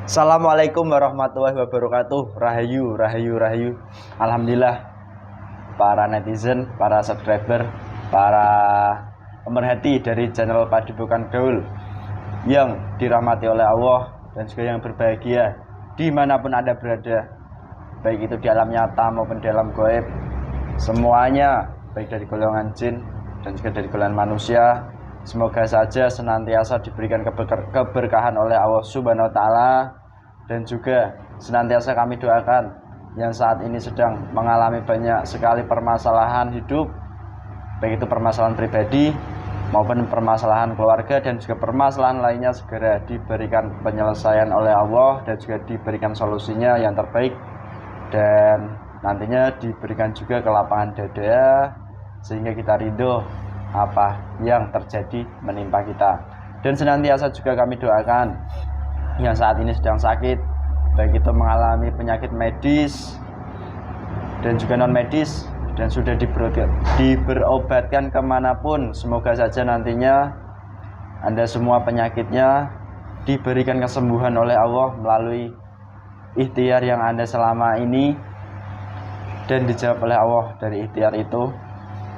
Assalamualaikum warahmatullahi wabarakatuh. Rahayu, rahayu, rahayu. Alhamdulillah, para netizen, para subscriber, para pemerhati dari channel Padepokan Gaul yang dirahmati oleh Allah dan juga yang berbahagia dimanapun Anda berada, baik itu di alam nyata maupun di alam gaib, semuanya, baik dari golongan jin dan juga dari golongan manusia, semoga saja senantiasa diberikan keberkahan oleh Allah Subhanahu wa Ta'ala. Dan juga senantiasa kami doakan yang saat ini sedang mengalami banyak sekali permasalahan hidup, baik itu permasalahan pribadi maupun permasalahan keluarga dan juga permasalahan lainnya, segera diberikan penyelesaian oleh Allah dan juga diberikan solusinya yang terbaik, dan nantinya diberikan juga kelapangan dada sehingga kita ridho apa yang terjadi menimpa kita. Dan senantiasa juga kami doakan yang saat ini sedang sakit, baik itu mengalami penyakit medis dan juga non medis dan sudah diberobatkan kemanapun, semoga saja nantinya Anda semua penyakitnya diberikan kesembuhan oleh Allah melalui ikhtiar yang Anda selama ini dan dijawab oleh Allah dari ikhtiar itu.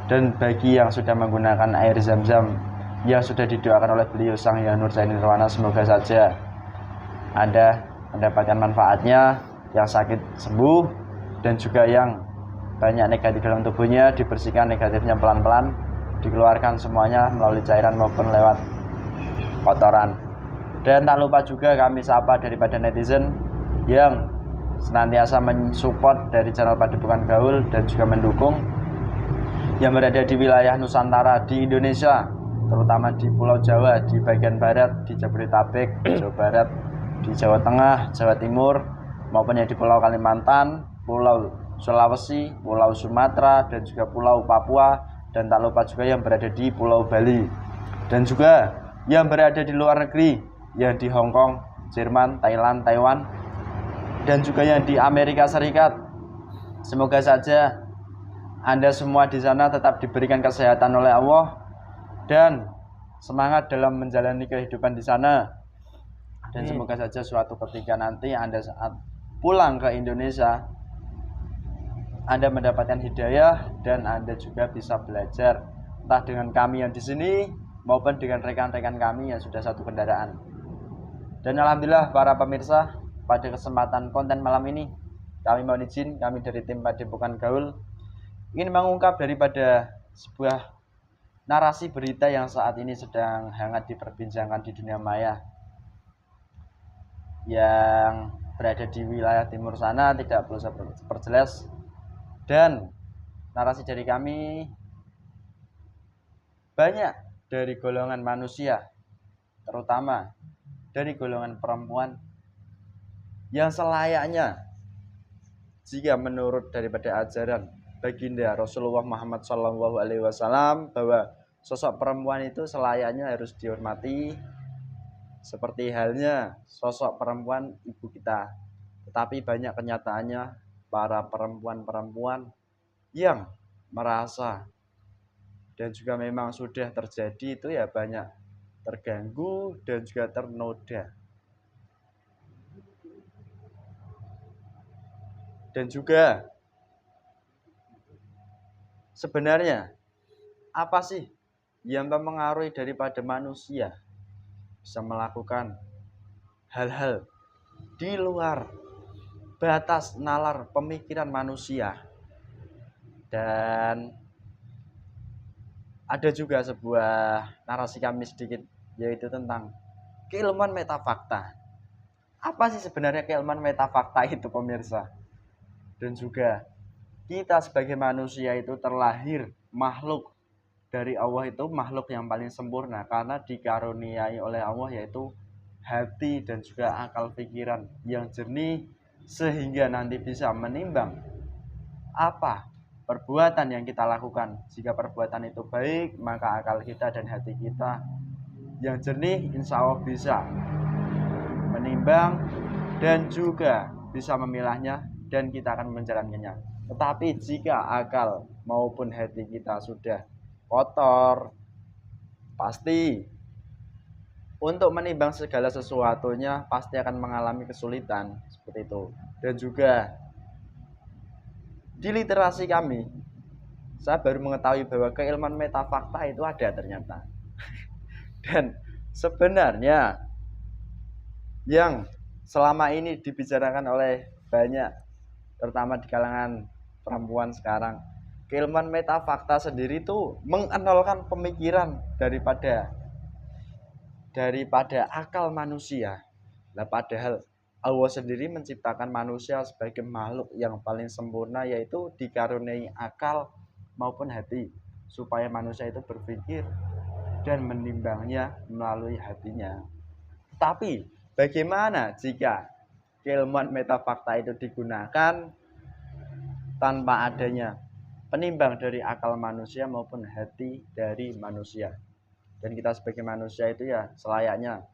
Dan bagi yang sudah menggunakan air zam-zam yang sudah didoakan oleh beliau Sang Hyang Nurjati Nirwana, semoga saja Anda mendapatkan manfaatnya, yang sakit sembuh dan juga yang banyak negatif dalam tubuhnya dibersihkan negatifnya pelan-pelan, dikeluarkan semuanya melalui cairan maupun lewat kotoran. Dan tak lupa juga kami sapa daripada netizen yang senantiasa mensupport dari channel Padepokan Gaul dan juga mendukung, yang berada di wilayah Nusantara di Indonesia, terutama di Pulau Jawa, di bagian barat, di Jabodetabek, Jawa Barat, di Jawa Tengah, Jawa Timur, maupun yang di Pulau Kalimantan, Pulau Sulawesi, Pulau Sumatera, dan juga Pulau Papua, dan tak lupa juga yang berada di Pulau Bali, dan juga yang berada di luar negeri, yang di Hong Kong, Jerman, Thailand, Taiwan, dan juga yang di Amerika Serikat. Semoga saja Anda semua di sana tetap diberikan kesehatan oleh Allah dan semangat dalam menjalani kehidupan di sana. Dan semoga saja suatu ketika nanti Anda saat pulang ke Indonesia, Anda mendapatkan hidayah dan Anda juga bisa belajar entah dengan kami yang di sini maupun dengan rekan-rekan kami yang sudah satu kendaraan. Dan alhamdulillah para pemirsa, pada kesempatan konten malam ini kami mohon izin, kami dari tim Padepokan Gaul ingin mengungkap daripada sebuah narasi berita yang saat ini sedang hangat diperbincangkan di dunia maya, yang berada di wilayah timur sana, tidak perlu saya perjelas. Dan narasi dari kami, banyak dari golongan manusia, terutama dari golongan perempuan, yang selayaknya jika menurut daripada ajaran baginda Rasulullah Muhammad SAW, bahwa sosok perempuan itu selayaknya harus dihormati seperti halnya sosok perempuan ibu kita. Tetapi banyak kenyataannya para perempuan-perempuan yang merasa dan juga memang sudah terjadi itu ya banyak terganggu dan juga ternoda. Dan juga sebenarnya apa sih yang mempengaruhi daripada manusia bisa melakukan hal-hal di luar batas nalar pemikiran manusia? Dan ada juga sebuah narasi kami sedikit, yaitu tentang keilmuan metafakta. Apa sih sebenarnya keilmuan metafakta itu, pemirsa? Dan juga kita sebagai manusia itu terlahir makhluk dari Allah, itu makhluk yang paling sempurna karena dikaruniai oleh Allah yaitu hati dan juga akal pikiran yang jernih, sehingga nanti bisa menimbang apa perbuatan yang kita lakukan. Jika perbuatan itu baik, maka akal kita dan hati kita yang jernih insya Allah bisa menimbang dan juga bisa memilahnya, dan kita akan menjalankannya. Tetapi jika akal maupun hati kita sudah kotor, pasti untuk menimbang segala sesuatunya pasti akan mengalami kesulitan seperti itu. Dan juga di literasi kami, saya baru mengetahui bahwa keilmuan metafakta itu ada ternyata. Dan sebenarnya yang selama ini dibicarakan oleh banyak, terutama di kalangan perempuan sekarang, keilmuan metafakta sendiri itu mengenalkan pemikiran daripada akal manusia. Nah, padahal Allah sendiri menciptakan manusia sebagai makhluk yang paling sempurna, yaitu dikaruniai akal maupun hati, supaya manusia itu berpikir dan menimbangnya melalui hatinya. Tapi bagaimana jika keilmuan metafakta itu digunakan tanpa adanya penimbang dari akal manusia maupun hati dari manusia? Dan kita sebagai manusia itu ya selayaknya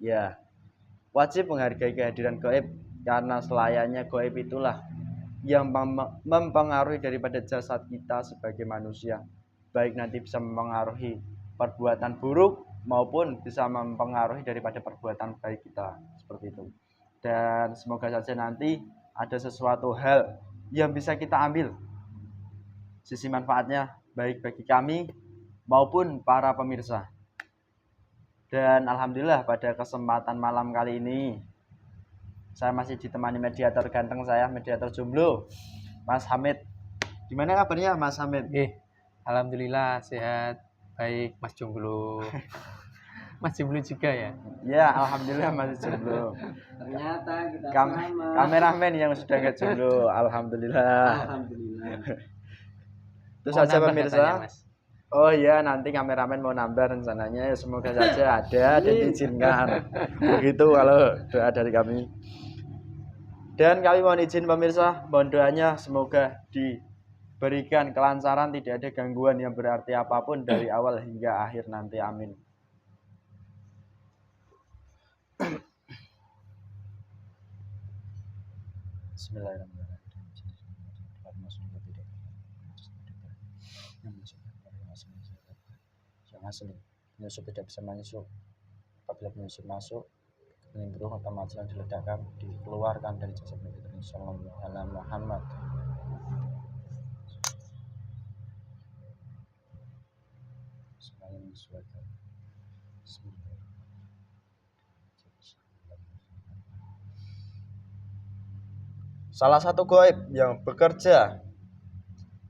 ya wajib menghargai kehadiran gaib, karena selayaknya gaib itulah yang mempengaruhi daripada jasad kita sebagai manusia, baik nanti bisa mempengaruhi perbuatan buruk maupun bisa mempengaruhi daripada perbuatan baik kita, seperti itu. Dan semoga saja nanti ada sesuatu hal yang bisa kita ambil sisi manfaatnya, baik bagi kami maupun para pemirsa. Dan alhamdulillah pada kesempatan malam kali ini saya masih ditemani mediator ganteng saya, mediator jomblo, Mas Hamid. Gimana kabarnya Mas Hamid? Alhamdulillah sehat, baik Mas jomblo. Mas jomblo juga ya? Ya, alhamdulillah masih jomblo. Ternyata kita Kameramen yang sudah gak jomblo, alhamdulillah. Itu saja pemirsa. Oh iya, nanti kameramen mau nambah rencananya, ya semoga saja ada dan diizinkan. Begitu kalau doa dari kami. Dan kami mohon izin pemirsa, mohon doanya semoga diberikan kelancaran, tidak ada gangguan yang berarti apapun dari awal hingga akhir nanti, amin. Bismillahirrahmanirrahim. Yang asli penyusup tidak bisa menyusup. Apabila penyusup masuk, kening burung atau majalah diledakkan, dikeluarkan dari jasad Nabi Sallallahu Alaihi Muhammad. Salah satu gaib yang bekerja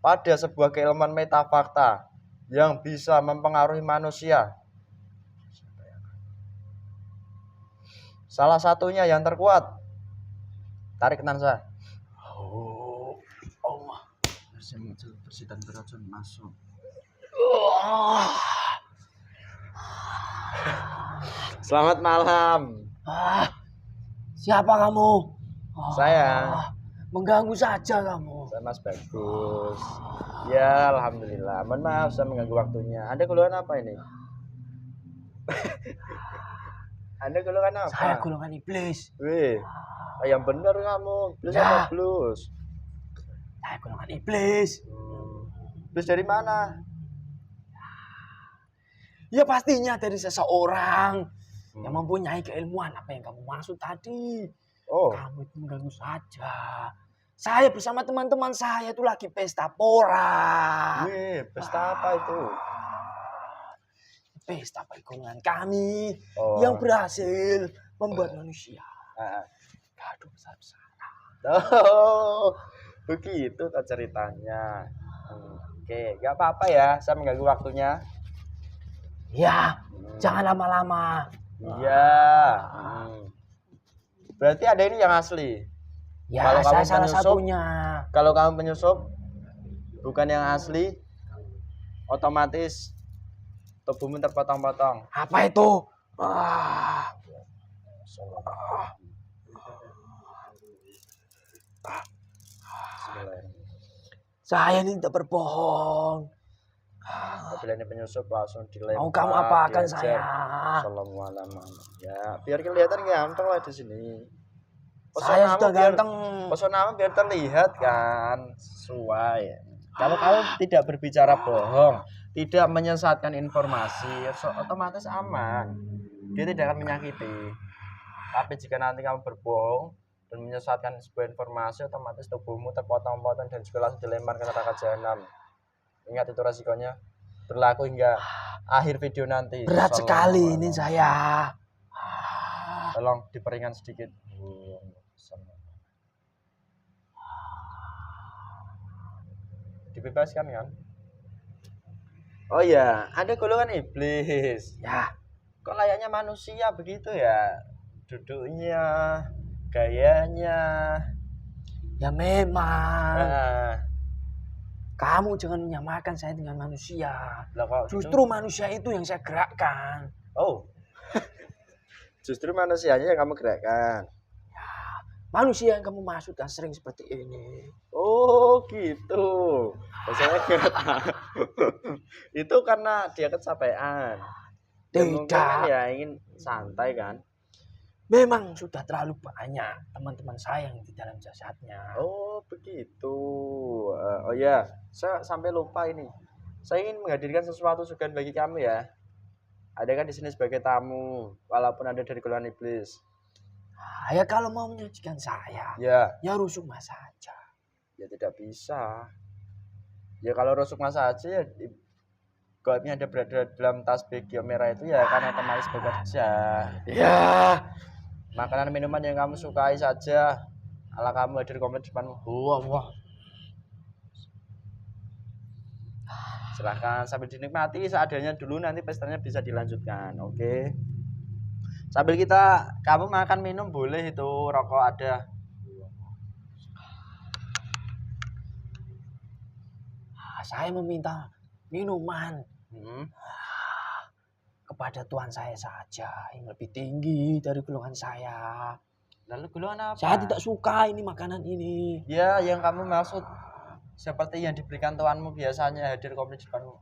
pada sebuah keilmuan metafakta yang bisa mempengaruhi manusia. Salah satunya yang terkuat. Tarik nansa. Oh, Allah. Bersih dan beracun masuk. Selamat malam. Siapa kamu? Saya. Mengganggu saja kamu. Saya Mas Bagus. Ya, alhamdulillah. Mohon maaf saya mengganggu waktunya. Anda golongan apa ini? Anda golongan apa? Saya golongan iblis. Wih, yang bener kamu. Iblis apa plus? Saya golongan iblis. Iblis dari mana? Ya pastinya dari seseorang yang mempunyai keilmuan apa yang kamu maksud tadi. Oh, kamu itu mengganggu saja. Saya bersama teman-teman saya itu lagi pesta pora. wih, pesta apa itu? Pesta pergolongan kami yang berhasil membuat manusia gaduh besar-besaran. Oh, begitu tak ceritanya. Oke, gak apa-apa ya, saya mengganggu waktunya. Ya, jangan lama-lama. Iya. Berarti ada ini yang asli. Ya, kalau saya kamu salah penyusup, satunya. Kalau kamu penyusup bukan yang asli, otomatis tubuhmu terpotong-potong. Apa itu? Saya ini tidak berbohong. Apabila ini penyusup langsung dilempar. Mau kamu apakan saya? Assalamualaikum. Ya, biar kelihatan ganteng lah di sini. Saya sudah ganteng. Pesona biar terlihat kan sesuai. Kalau kamu tidak berbicara bohong, tidak menyesatkan informasi, otomatis aman. Dia tidak akan menyakiti. Tapi jika nanti kamu berbohong dan menyesatkan sebuah informasi, otomatis tubuhmu terpotong-potong dan juga langsung dilempar ke neraka jahanam. Ingat itu resikonya berlaku hingga akhir video nanti. Berat sekali ini saya. Tolong diperingan sedikit. Dibebaskan kan? Oh ya, ada golongan iblis. Ya, Kok layaknya manusia begitu ya? Duduknya, gayanya. ya memang. Nah, Kamu jangan menyamakan saya dengan manusia. lah kok Justru manusia itu yang saya gerakkan. Oh. Justru manusianya yang kamu gerakkan. Manusia yang kamu maksudkan sering seperti ini. Oh, gitu. Saya nggak tahu. Itu karena dia kecapean. Dan mungkin kan Tidak. ya ingin santai kan. Memang sudah terlalu banyak teman-teman saya yang di dalam jasadnya. Oh, begitu. Oh ya, saya sampai lupa ini. Saya ingin menghadirkan sesuatu sugan bagi kamu ya. Ada kan di sini sebagai tamu, walaupun ada dari golongan iblis. Ya kalau mau menyajikan saya, Ya, ya rusukma saja. ya tidak bisa. Ya kalau rusukma saja ya goibnya ada berada dalam tas bagio merah itu ya karena otomatis bekerja. Ya, Makanan minuman yang kamu sukai saja. Ala kamu hadir komplit di depanmu. wah. Silahkan sambil dinikmati seadanya dulu, nanti pestanya bisa dilanjutkan. Oke. Sambil kamu makan minum boleh, itu rokok ada. Saya meminta minuman Hmm. kepada Tuhan saya saja yang lebih tinggi dari golongan saya. Lalu golongan apa? Saya tidak suka ini makanan ini. Ya, yang kamu maksud seperti yang diberikan Tuhanmu biasanya hadir komplit di depanmu.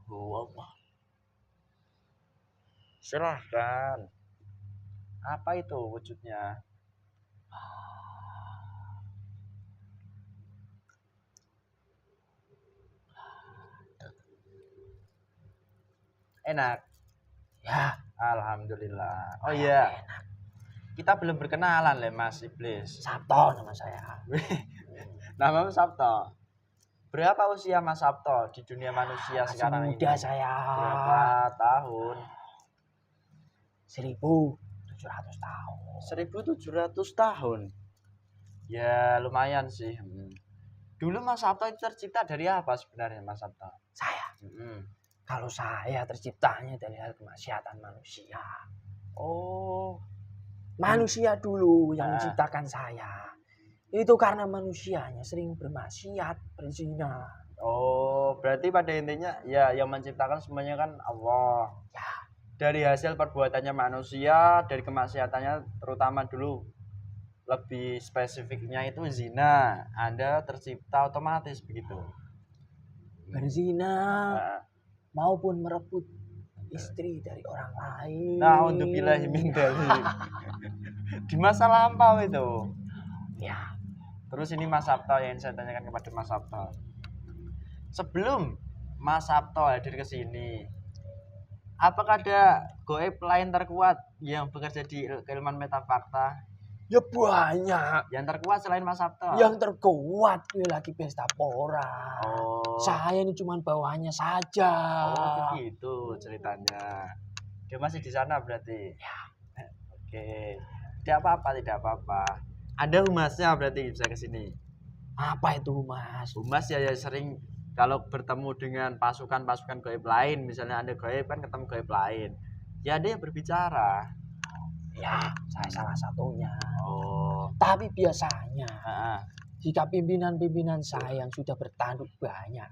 Silahkan. Apa itu wujudnya? Enak. Ya, Alhamdulillah. Oh iya, kita belum berkenalan le Mas Iblis. Sabto nama saya. Namamu Sabto. Berapa usia Mas Sabto di dunia manusia Masih sekarang ini? muda saya. Berapa tahun? 1700 tahun. 1700 tahun. Ya lumayan sih. Dulu Mas Sabto itu tercipta dari apa sebenarnya Mas Sabto? Saya. Hmm. Kalau saya terciptanya dari hal kemaksiatan manusia. Oh, Manusia dulu yang Ah. menciptakan saya. Itu karena manusianya sering bermaksiat, berzina. oh, berarti pada intinya ya yang menciptakan semuanya kan Allah. Ya, Dari hasil perbuatannya manusia, dari kemaksiatannya terutama dulu lebih spesifiknya itu zina. Anda tercipta otomatis begitu. berzina Nah, maupun merebut istri dari orang lain. nah untuk billahi min dzalik. Di masa lampau itu. Ya, Terus ini Mas Sabto yang saya tanyakan kepada Mas Sabto. Sebelum Mas Sabto hadir ke sini, apakah ada goib lain terkuat yang bekerja di keilmuan metafakta? ya banyak. Yang terkuat selain Mas Sabto? Yang terkuat itu lagi pesta pora. Oh, Saya ini cuma bawahannya saja. oh begitu ceritanya. Dia masih di sana berarti. Ya. Oke, tidak apa-apa, tidak apa-apa. Ada humasnya berarti bisa ke sini. Apa itu, Mas? Humas ya sering kalau bertemu dengan pasukan-pasukan gaib lain, misalnya ada gaib kan ketemu gaib lain. Ya ada yang berbicara. Ya, saya salah satunya. Oh, Tapi biasanya ah, jika pimpinan-pimpinan saya yang sudah bertanduk banyak,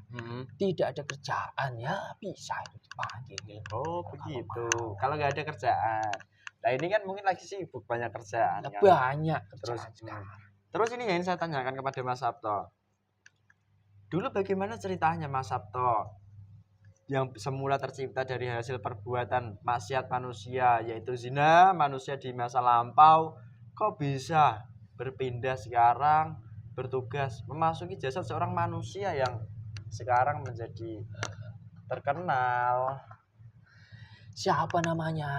tidak ada kerjaan, ya bisa itu dipanggil. Oh begitu. Kalau nggak ada kerjaan. Nah ini kan mungkin lagi sibuk banyak kerjaan. Ya, Kan? banyak Terus, kerjaan sekarang. terus ini yang saya tanyakan kepada Mas Sabto. Dulu bagaimana ceritanya Mas Sabto? Yang semula tercipta dari hasil perbuatan maksiat manusia, yaitu zina manusia di masa lampau, kok bisa berpindah sekarang bertugas memasuki jasad seorang manusia yang sekarang menjadi terkenal. Siapa namanya?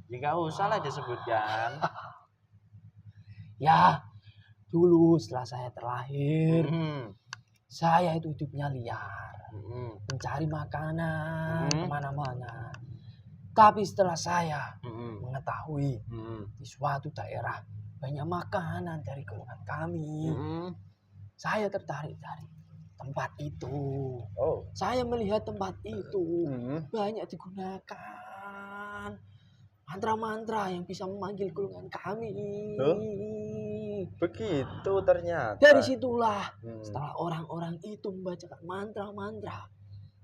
Ya nggak usah lah disebutkan. Ya, dulu setelah saya terlahir, Hmm. saya itu hidupnya liar, Hmm. mencari makanan Hmm. kemana-mana. Tapi setelah saya Hmm. mengetahui Hmm. di suatu daerah banyak makanan dari golongan kami, Hmm. saya tertarik dari tempat itu. Oh. Saya melihat tempat itu Hmm. banyak digunakan mantra-mantra yang bisa memanggil golongan kami. Loh? Begitu ternyata. Dari situlah Hmm. setelah orang-orang itu membacakan mantra-mantra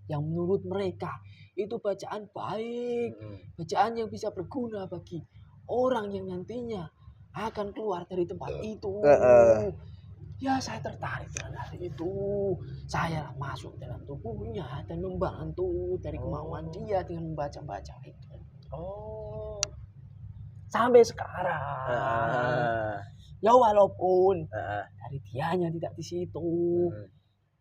yang menurut mereka itu bacaan baik, Hmm. bacaan yang bisa berguna bagi orang yang nantinya akan keluar dari tempat itu. Ya, saya tertarik dengan hal itu. Saya masuk dalam tubuhnya dan membantu dari kemauan dia dengan membaca-baca itu. Oh. Sampai sekarang. Ya walaupun dari dianya tidak di situ,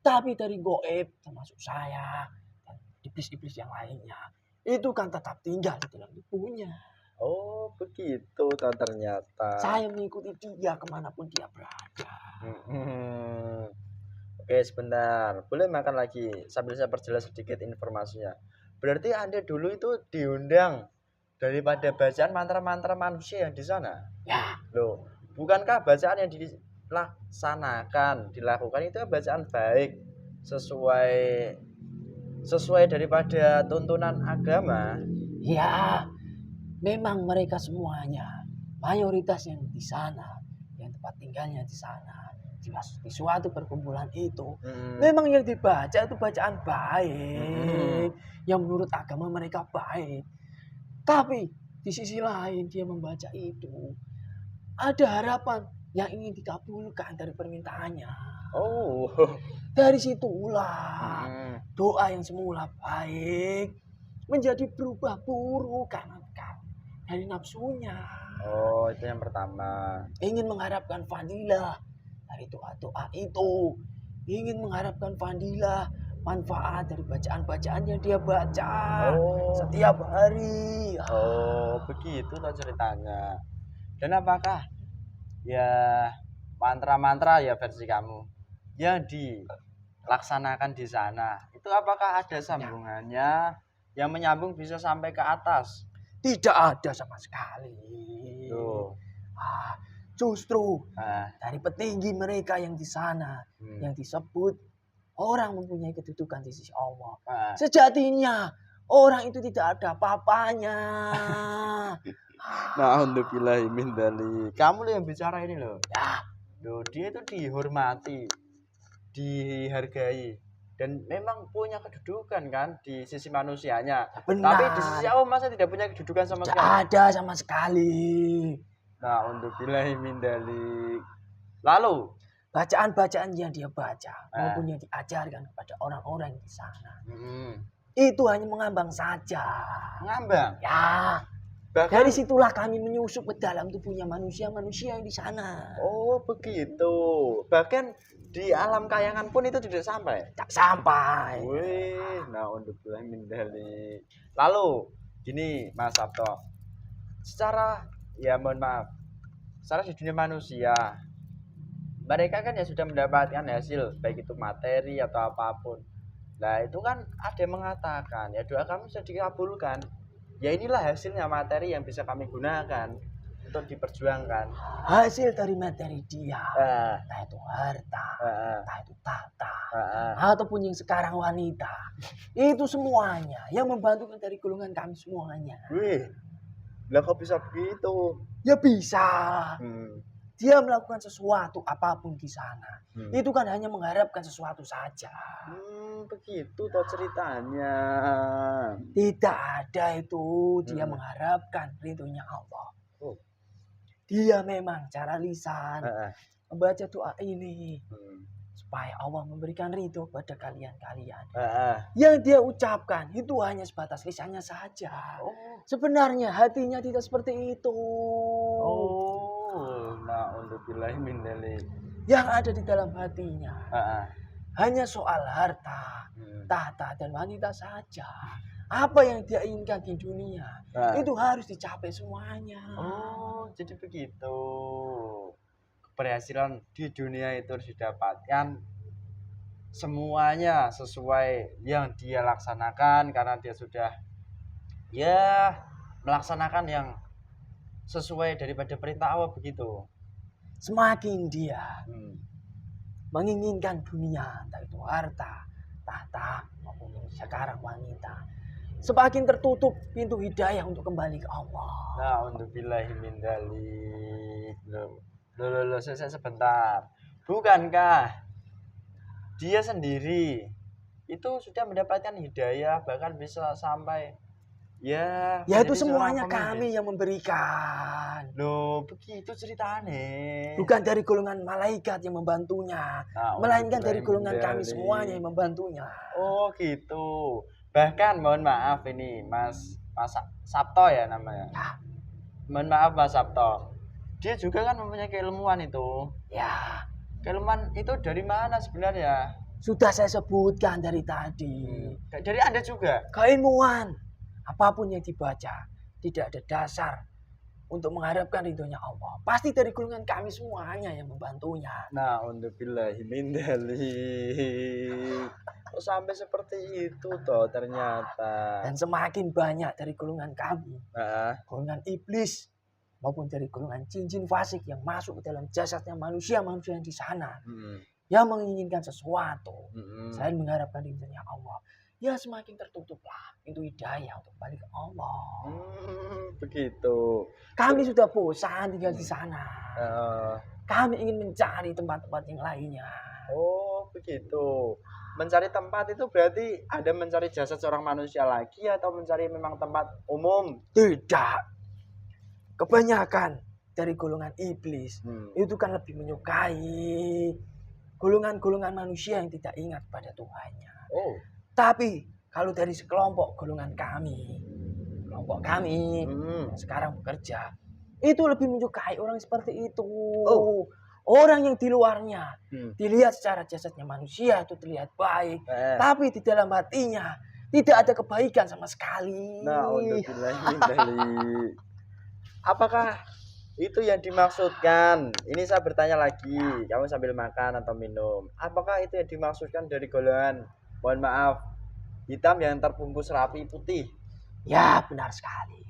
tapi dari goib termasuk saya dan iblis-iblis yang lainnya itu kan tetap tinggal di dalam tubuhnya. Oh, begitu ternyata. Saya mengikuti dia kemanapun dia berada. Oke, sebentar. Boleh makan lagi sambil saya perjelas sedikit informasinya. Berarti Anda dulu itu diundang daripada bacaan mantra-mantra manusia yang di sana? Ya, Loh, bukankah bacaan yang dilakukan itu bacaan baik sesuai daripada tuntunan agama? ya, memang mereka semuanya mayoritas yang di sana, yang tempat tinggalnya di sana, di suatu perkumpulan itu, memang yang dibaca itu bacaan baik, yang menurut agama mereka baik. Tapi di sisi lain dia membaca itu ada harapan yang ingin dikabulkan dari permintaannya. Oh. Dari situlah doa yang semula baik menjadi berubah buruk karena dari nafsunya. Oh, itu yang pertama. Ingin mengharapkan fadilah dari doa-doa itu. Ingin mengharapkan fadilah, manfaat dari bacaan-bacaan yang dia baca setiap hari. Oh, begitu toh ceritanya. Dan apakah ya mantra-mantra ya versi kamu yang dilaksanakan di sana itu apakah ada sambungannya yang menyambung bisa sampai ke atas? Tidak ada sama sekali. Justru dari petinggi mereka yang di sana yang disebut orang mempunyai kedudukan di sisi Allah. Sejatinya orang itu tidak ada apa-apanya. Na'udzubillahi min dzalik. Kamu loh yang bicara ini loh. Ya. Loh, dia itu dihormati, dihargai dan memang punya kedudukan kan di sisi manusianya. Benar. Tapi di sisi Allah masa tidak punya kedudukan sama sekali? Tidak ada sama sekali. Na'udzubillahi min dzalik. Lalu bacaan-bacaan yang dia baca maupun yang diajarkan kepada orang-orang di sana itu hanya mengambang saja. Mengambang? Ya. Bahkan, dari situlah kami menyusup ke dalam tubuhnya manusia-manusia yang di sana. Oh, begitu. Bahkan di alam kayangan pun itu tidak sampai? Tak sampai. Wih, na'udzubillahi min dzalik. Lalu, gini Mas Sabto. Secara, ya mohon maaf, secara di dunia manusia, mereka kan ya sudah mendapatkan hasil, baik itu materi atau apapun. Nah, itu kan ada yang mengatakan, ya doa kami sudah dikabulkan. Ya inilah hasilnya materi yang bisa kami gunakan untuk diperjuangkan. Hasil dari materi dia, entah itu harta, entah itu tahta, ataupun yang sekarang wanita. Itu semuanya yang membantu dari golongan kami semuanya. Wih, lah kok bisa begitu? Ya bisa. Dia melakukan sesuatu apapun di sana. Itu kan hanya mengharapkan sesuatu saja. Begitu toh ceritanya. Tidak ada itu dia mengharapkan ridhonya Allah. Dia memang cara lisan membaca doa ini supaya Allah memberikan ridho pada kalian-kalian. Yang dia ucapkan itu hanya sebatas lisannya saja. Sebenarnya hatinya tidak seperti itu. Na'udzubillahi min dzalik. Yang ada di dalam hatinya hanya soal harta, tahta dan wanita saja. Apa yang dia inginkan di dunia itu harus dicapai semuanya. Oh, jadi begitu. Keberhasilan di dunia itu harus didapatkan semuanya sesuai yang dia laksanakan karena dia sudah ya melaksanakan yang sesuai daripada perintah Allah begitu. Semakin dia Hmm. menginginkan dunia, entah itu harta, tahta, maupun sekarang wanita, semakin tertutup pintu hidayah untuk kembali ke Allah. Na'udzubillahi min dzalik. Loh, sebentar. Bukankah dia sendiri itu sudah mendapatkan hidayah bahkan bisa sampai ya Yaitu menjadi semuanya seorang pemimpin? kami yang memberikan. Loh, begitu ceritanya. Bukan dari golongan malaikat yang membantunya, melainkan dari golongan kami semuanya yang membantunya. Oh gitu. Bahkan mohon maaf ini Mas Sabto ya namanya. Ya. Mohon maaf Mas Sabto. Dia juga kan mempunyai keilmuan itu. Ya, Keilmuan itu dari mana sebenarnya? sudah saya sebutkan dari tadi. Dari Anda juga. Keilmuan, apapun yang dibaca, tidak ada dasar untuk mengharapkan ridhonya Allah. Pasti dari golongan kami semuanya yang membantunya. Na'udzubillahi min dzalik. Kok sampai seperti itu toh ternyata. Dan semakin banyak dari golongan kami, Nah, golongan iblis, maupun dari golongan jin-jin fasik yang masuk ke dalam jasadnya manusia-manusia yang di sana, yang menginginkan sesuatu selain mengharapkan ridhonya Allah, ya semakin tertutuplah pintu hidayah untuk balik ke Allah. begitu. Kami sudah bosan tinggal di sana. Eh, Kami ingin mencari tempat-tempat yang lainnya. oh begitu. Mencari tempat itu berarti ada mencari jasad seorang manusia lagi atau mencari memang tempat umum? Tidak. Kebanyakan dari golongan iblis itu kan lebih menyukai golongan-golongan manusia yang tidak ingat pada Tuhannya. Oh. Tapi kalau dari sekelompok golongan kami, kelompok kami yang sekarang bekerja, itu lebih menyukai orang seperti itu. Oh. Orang yang di luarnya dilihat secara jasadnya manusia itu terlihat baik, tapi di dalam hatinya tidak ada kebaikan sama sekali. Na'udzubillahi min dzalik. Apakah itu yang dimaksudkan? Ini saya bertanya lagi, kamu sambil makan atau minum. Apakah itu yang dimaksudkan dari golongan, mohon maaf, hitam yang terbungkus rapi putih? Ya, benar sekali.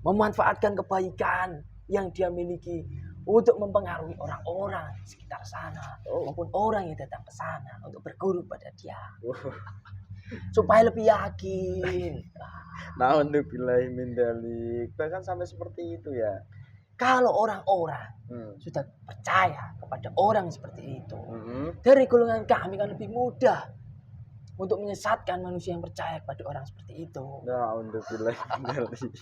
Memanfaatkan kebaikan yang dia miliki untuk mempengaruhi orang-orang di sekitar sana, maupun orang yang datang ke sana untuk berguru pada dia. Supaya lebih yakin. Na'udzubillahi min dzalik. Bahkan sampai seperti itu ya. Kalau orang-orang sudah percaya kepada orang seperti itu, dari golongan kami kan lebih mudah untuk menyesatkan manusia yang percaya kepada orang seperti itu. Na'udzubillahi min dzalik.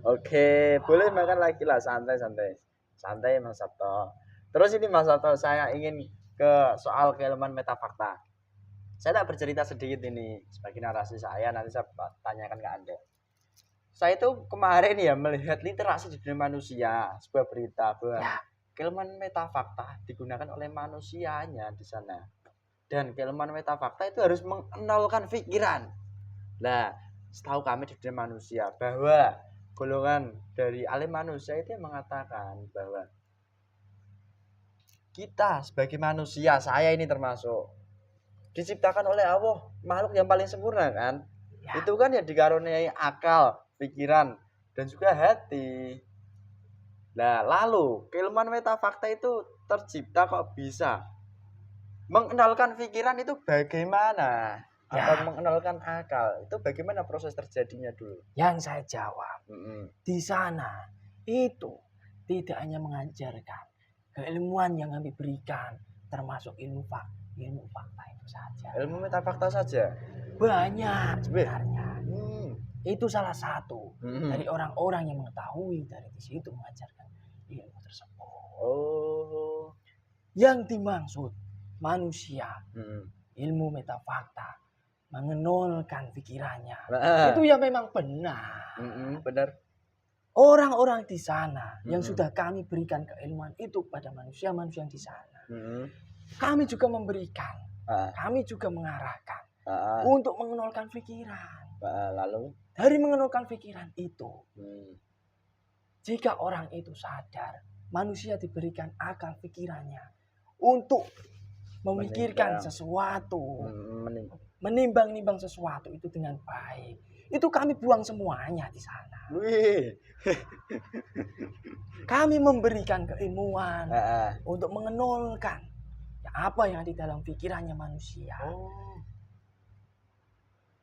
Oke, boleh makan lagi lah, santai-santai. Santai Mas Sabto. Terus ini Mas Sabto, saya ingin ke soal keilmuan metafakta. Saya tak bercerita sedikit ini sebagai narasi saya, nanti saya tanyakan ke Anda. Saya itu kemarin ya melihat literasi di dunia manusia, sebuah berita bahwa keilmuan metafakta digunakan oleh manusianya di sana. Dan keilmuan metafakta itu harus mengenalkan pikiran. Nah, setahu kami di dunia manusia bahwa golongan dari alim manusia itu yang mengatakan bahwa kita sebagai manusia, saya ini termasuk, diciptakan oleh Allah makhluk yang paling sempurna kan. Itu kan yang dikaruniai akal, pikiran, dan juga hati. Nah, lalu keilmuan metafakta itu tercipta kok bisa mengenalkan pikiran itu bagaimana? Atau mengenalkan akal itu bagaimana proses terjadinya dulu? Yang saya jawab, di sana itu tidak hanya mengajarkan keilmuan yang kami berikan, termasuk ilmu fakta itu saja. Ilmu metafakta saja? Banyak sebenarnya. Itu salah satu dari orang-orang yang mengetahui dari di situ mengajarkan ilmu tersebut. Oh. Yang dimaksud manusia, ilmu metafakta, mengenalkan pikirannya. Itu ya memang benar. Benar. Orang-orang di sana yang sudah kami berikan keilmuan itu pada manusia-manusia yang di sana. Kami juga memberikan kami juga mengarahkan Ah, untuk mengenalkan pikiran. lalu Dari mengenalkan pikiran itu, hmm, jika orang itu sadar, manusia diberikan akal pikirannya untuk memikirkan Menimbang. sesuatu, menim- menimbang-nimbang sesuatu itu dengan baik. Itu kami buang semuanya di sana. Wih. Kami memberikan keilmuan Ah, untuk mengenalkan apa yang ada di dalam pikirannya manusia. oh,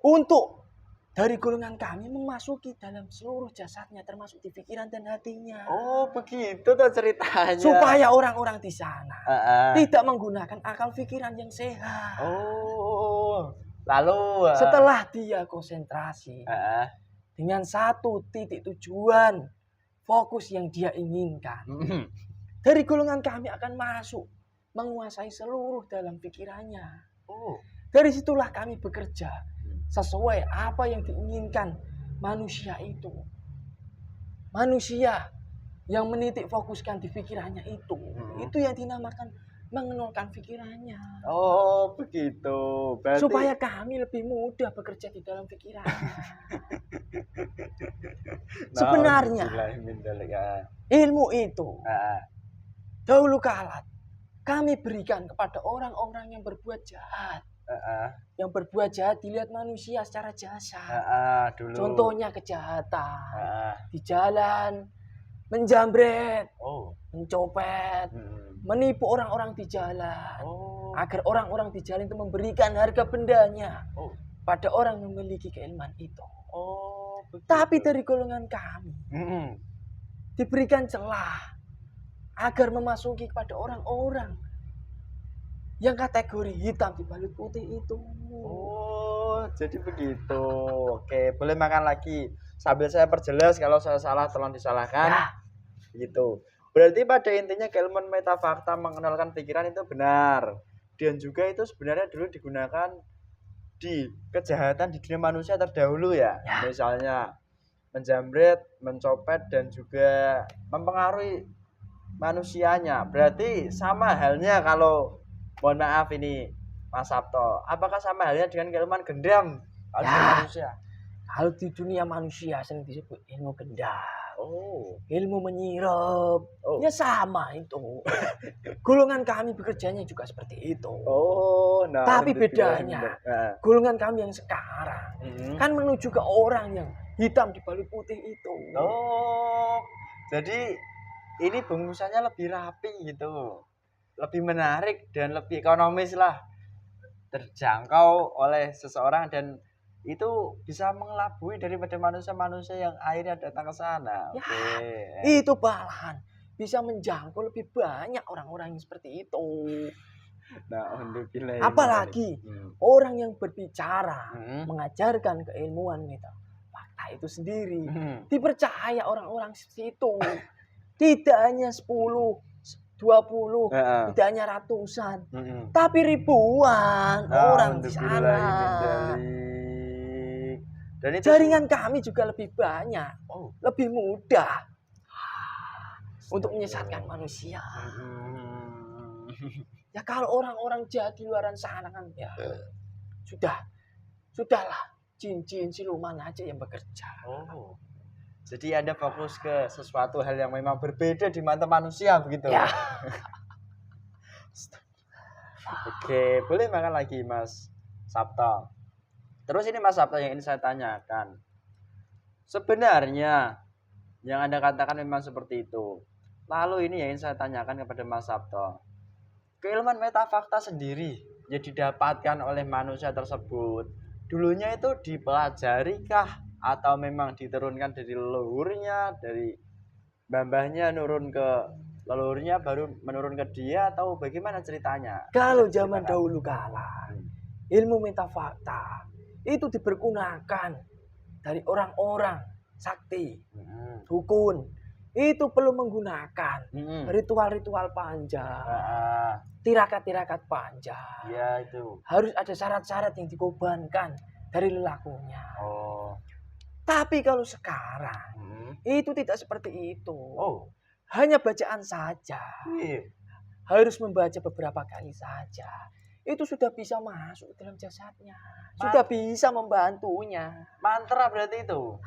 Untuk dari golongan kami memasuki dalam seluruh jasadnya termasuk di pikiran dan hatinya. oh begitu tuh ceritanya. Supaya orang-orang di sana Ah, tidak menggunakan akal pikiran yang sehat. oh, lalu Setelah dia konsentrasi ah, dengan satu titik tujuan, fokus yang dia inginkan, hmm, dari golongan kami akan masuk menguasai seluruh dalam pikirannya. oh, Dari situlah kami bekerja sesuai apa yang diinginkan manusia itu. Manusia yang menitik fokuskan di pikirannya itu yang dinamakan mengenalkan pikirannya. oh begitu. Berarti Supaya kami lebih mudah bekerja di dalam pikirannya. Sebenarnya ilmu itu dahulu kala kami berikan kepada orang-orang yang berbuat jahat. Yang berbuat jahat dilihat manusia secara jasad. dulu. Contohnya kejahatan Ah, di jalan, menjambret, oh, mencopet, hmm, menipu orang-orang di jalan. oh, Agar orang-orang di jalan itu memberikan harga bendanya oh, pada orang yang memiliki keilmuan itu. oh, begitu. Tapi dari golongan kami Hmm, diberikan celah agar memasuki kepada orang-orang yang kategori hitam dibalut putih itu. oh, jadi begitu. Oke, boleh makan lagi. Sambil saya perjelas, kalau saya salah tolong disalahkan. Ya, Gitu. Berarti pada intinya keilmuan metafakta mengenalkan pikiran itu benar. Dan juga itu sebenarnya dulu digunakan di kejahatan di dunia manusia terdahulu ya. Ya. Misalnya menjamret, mencopet dan juga mempengaruhi manusianya. Berarti sama halnya kalau mohon maaf ini Mas Sabto, apakah sama halnya dengan keilmuan gendam kalau Ya. di manusia? kalau di dunia manusia sering disebut ilmu gendam, Oh, ilmu menyirap, Oh. ya sama itu. Golongan kami bekerjanya juga seperti itu. oh, nah. Tapi itu bedanya, Nah, golongan kami yang sekarang kan menuju ke orang yang hitam dibalut putih itu. Oh, jadi ini bungkusannya lebih rapi gitu, lebih menarik dan lebih ekonomis lah, terjangkau oleh seseorang dan itu bisa mengelabui daripada manusia-manusia yang akhirnya datang ke sana. Ya. Oke. Itu malahan bisa menjangkau lebih banyak orang-orang yang seperti itu. Nah, alhamdulillah. Apalagi orang yang berbicara, mengajarkan keilmuan metafakta itu sendiri. Dipercaya orang-orang situ. Tidak hanya 10, 20, tidak hanya ratusan, tapi ribuan orang di sana. Dan itu Jaringan kami juga lebih banyak, lebih mudah untuk menyesatkan manusia. Ya kalau orang-orang jahat di luar sana kan ya sudahlah, jin-jin siluman aja yang bekerja. Oh. Jadi Anda fokus ke sesuatu hal yang memang berbeda di mata manusia begitu. Ya. Oke, boleh makan lagi Mas Sabto. Terus ini Mas Sabto yang ingin saya tanyakan. Sebenarnya yang Anda katakan memang seperti itu. Lalu ini yang ingin saya tanyakan kepada Mas Sabto. Keilmuan metafakta sendiri yang didapatkan oleh manusia tersebut dulunya itu dipelajari kah atau memang diturunkan dari leluhurnya, dari mbah-mbahnya nurun ke leluhurnya baru menurun ke dia atau bagaimana ceritanya? Kalau zaman dahulu kala ilmu metafakta itu dipergunakan dari orang-orang sakti, dukun. Itu perlu menggunakan ritual-ritual panjang, tirakat-tirakat panjang. Iya itu. Harus ada syarat-syarat yang dikorbankan dari lelakunya. Oh. Tapi kalau sekarang itu tidak seperti itu. Oh. Hanya bacaan saja. Harus membaca beberapa kali saja. itu sudah bisa masuk ke dalam jasadnya. Sudah bisa membantunya. Mantra berarti itu.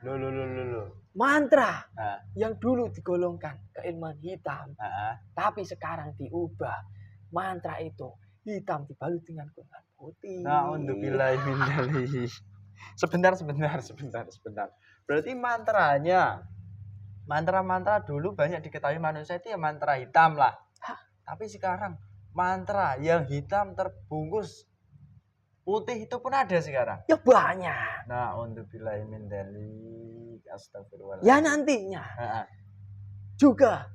Loh. Mantra Nah, yang dulu digolongkan keilmuan hitam, nah. tapi sekarang diubah. Mantra itu hitam dibalut dengan golongan putih. Na'udzubillahi min dzalik. Sebentar. Berarti mantra dulu banyak diketahui manusia itu ya mantra hitam lah. Tapi sekarang mantra yang hitam terbungkus putih itu pun ada sekarang. Ya banyak. Na'udzubillahi min dzalik. Astagfirullah. Ya nantinya Heeh. juga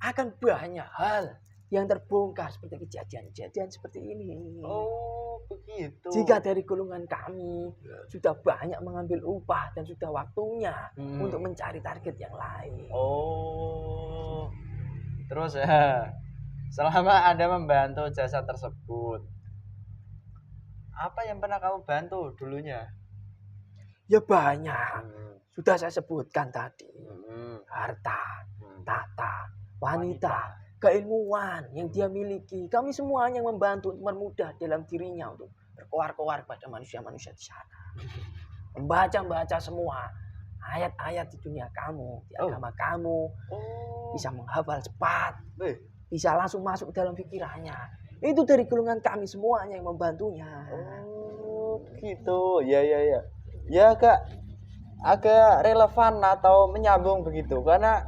akan banyak hal yang terbongkar seperti kejadian-kejadian seperti ini. Oh, begitu. Jika dari golongan kami sudah banyak mengambil upah dan sudah waktunya untuk mencari target yang lain. Oh. Terus ya, selama Anda membantu jasa tersebut, apa yang pernah kamu bantu dulunya? Ya banyak. Sudah saya sebutkan tadi. Harta, tahta, wanita, keilmuan yang dia miliki. Kami semuanya membantu untuk mempermudah dalam dirinya untuk berkoar-koar pada manusia-manusia di sana. Membaca semua ayat-ayat di dunia kamu, di agama kamu. Bisa menghafal cepat. Bisa langsung masuk ke dalam pikirannya. Itu dari golongan kami semuanya yang membantunya. Oh, gitu. Ya. Ya agak relevan atau menyambung begitu. Karena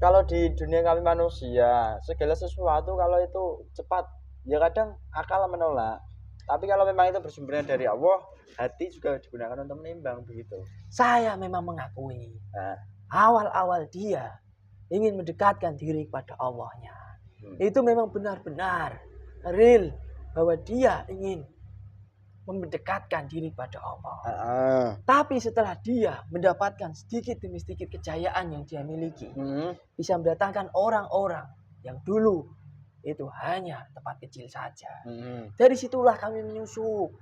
kalau di dunia kami manusia, segala sesuatu kalau itu cepat, ya kadang akal menolak. Tapi kalau memang itu bersumbernya dari Allah, hati juga digunakan untuk menimbang begitu. Saya memang mengakui awal-awal dia ingin mendekatkan diri kepada Allahnya. Itu memang benar-benar real bahwa dia ingin mendekatkan diri pada Allah. Tapi setelah dia mendapatkan sedikit demi sedikit kejayaan yang dia miliki, bisa mendatangkan orang-orang yang dulu itu hanya tempat kecil saja. Dari situlah kami menyusup.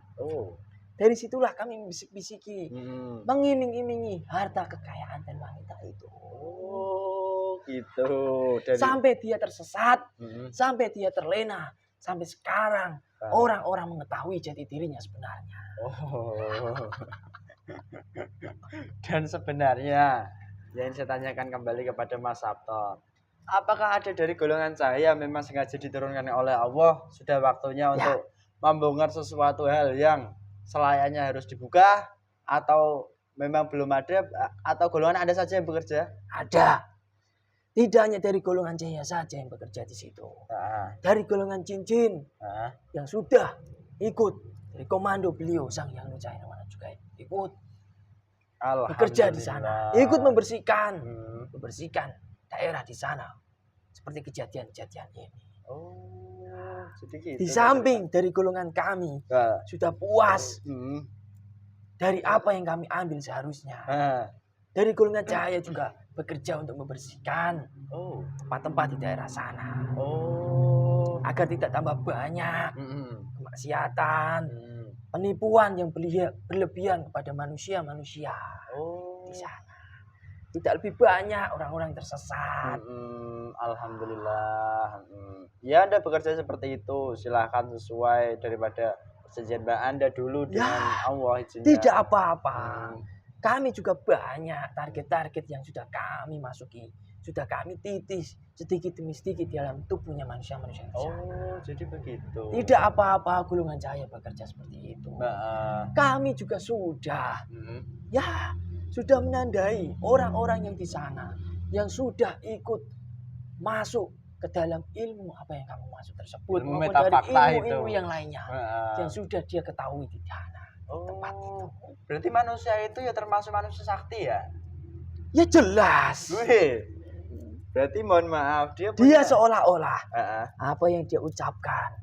Dari situlah kami bisik-bisiki, mengiming-imingi harta kekayaan dan wanita itu. Oh, gitu. Sampai dia tersesat, sampai dia terlena, sampai sekarang orang-orang mengetahui jati dirinya sebenarnya. Dan sebenarnya yang saya tanyakan kembali kepada Mas Sabto, apakah ada dari golongan saya memang sengaja diturunkan oleh Allah, sudah waktunya untuk membongkar sesuatu hal yang selayaknya harus dibuka, atau memang belum ada, atau golongan ada saja yang bekerja? Ada. Tidak hanya dari golongan cahaya saja yang bekerja di situ. Dari golongan jin-jin yang sudah ikut dari komando beliau Sang Hyang Nucahaya juga ikut bekerja di sana, ikut membersihkan daerah di sana seperti kejadian-kejadian ini. Jadi gitu. Di samping dari golongan kami sudah puas dari apa yang kami ambil seharusnya. Dari golongan cahaya juga bekerja untuk membersihkan tempat-tempat di daerah sana. Agar tidak tambah banyak kemaksiatan, penipuan yang berlebihan kepada manusia-manusia di sana. Tidak lebih banyak orang-orang tersesat. Alhamdulillah. Ya, Anda bekerja seperti itu. Silahkan sesuai daripada perjanjian Anda dulu dengan Allah izinnya. Tidak apa-apa. Kami juga banyak target-target yang sudah kami masuki, sudah kami titis sedikit demi sedikit dalam tubuhnya manusia-manusia. Jadi begitu. Tidak apa-apa golongan cahaya bekerja seperti itu. Kami juga sudah, sudah menandai orang-orang yang di sana yang sudah ikut masuk ke dalam ilmu apa yang kamu masuk tersebut, ilmu maupun dari ilmu itu yang lainnya yang sudah dia ketahui di sana. Tempat itu. Berarti manusia itu ya termasuk manusia sakti ya? Ya jelas. Berarti mohon maaf dia seolah-olah apa yang dia ucapkan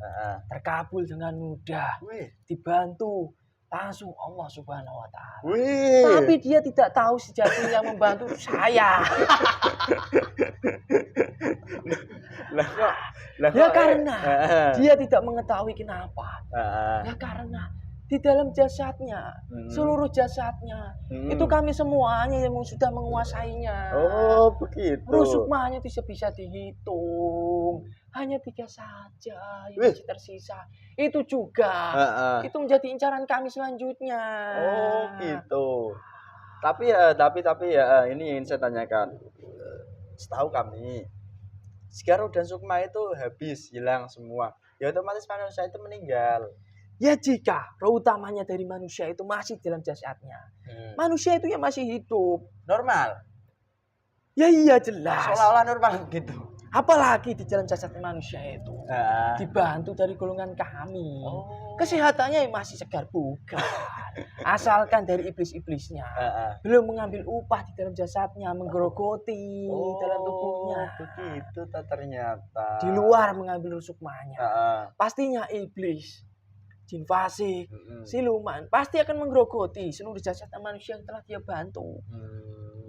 terkabul dengan mudah, dibantu langsung Allah Subhanahu Wa Taala. Tapi dia tidak tahu sejatinya yang membantu saya. Karena dia tidak mengetahui kenapa. Karena di dalam jasadnya, seluruh jasadnya, itu kami semuanya yang sudah menguasainya. Begitu. Rusukmahnya bisa dihitung. Agung. Hanya 3 saja yang Wih. masih tersisa. Itu juga. Heeh. Itu menjadi incaran kami selanjutnya. Oh gitu. Tapi ya ini yang saya tanyakan. Setahu kami, Sigaro dan Sukma itu habis hilang semua. Ya otomatis manusia itu meninggal. Ya jika roh utamanya dari manusia itu masih dalam jasadnya. Manusia itu ya masih hidup. Normal. Ya iya jelas. Seolah-olah normal gitu. Apalagi di dalam jasad manusia itu. Nah. Dibantu dari golongan kami. Oh. Kesehatannya masih segar bugar. Asalkan dari iblis-iblisnya. Belum mengambil upah di dalam jasadnya. Menggerogoti dalam tubuhnya. Begitu ternyata. Di luar mengambil sukmanya. Pastinya iblis, jin fasik, siluman pasti akan menggerogoti seluruh jasad manusia yang telah dia bantu.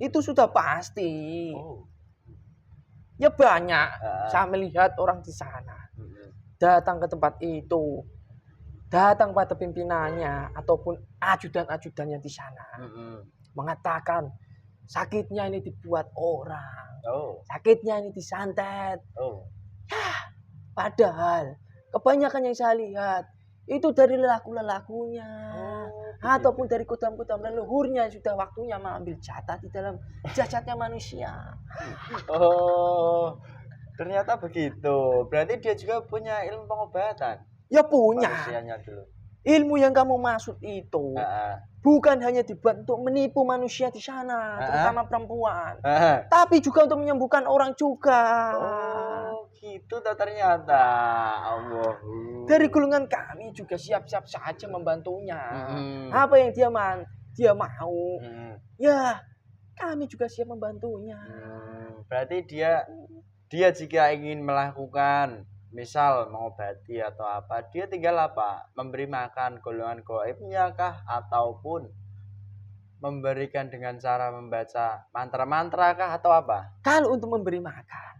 Itu sudah pasti. Ya banyak. Saya melihat orang di sana datang ke tempat itu, datang pada pimpinannya ataupun ajudan-ajudannya di sana, mengatakan sakitnya ini dibuat orang, sakitnya ini disantet. Ya, padahal kebanyakan yang saya lihat itu dari lelaku-lelakunya ataupun dari kudam-kudam leluhurnya sudah waktunya mengambil jatah di dalam jasadnya manusia. Oh, ternyata begitu. Berarti dia juga punya ilmu pengobatan. Ya punya. Manusianya dulu. Ilmu yang kamu maksud itu bukan hanya dibuat untuk menipu manusia di sana, terutama perempuan, tapi juga untuk menyembuhkan orang juga. Oh, gitu ternyata. Allah. Dari golongan kami juga siap-siap saja membantunya. Apa yang dia mau, ya kami juga siap membantunya. Berarti dia jika ingin melakukan misal mengobati atau apa, dia tinggal apa? Memberi makan golongan gaibnya kah ataupun memberikan dengan cara membaca mantra-mantra kah atau apa? Kalau untuk memberi makan,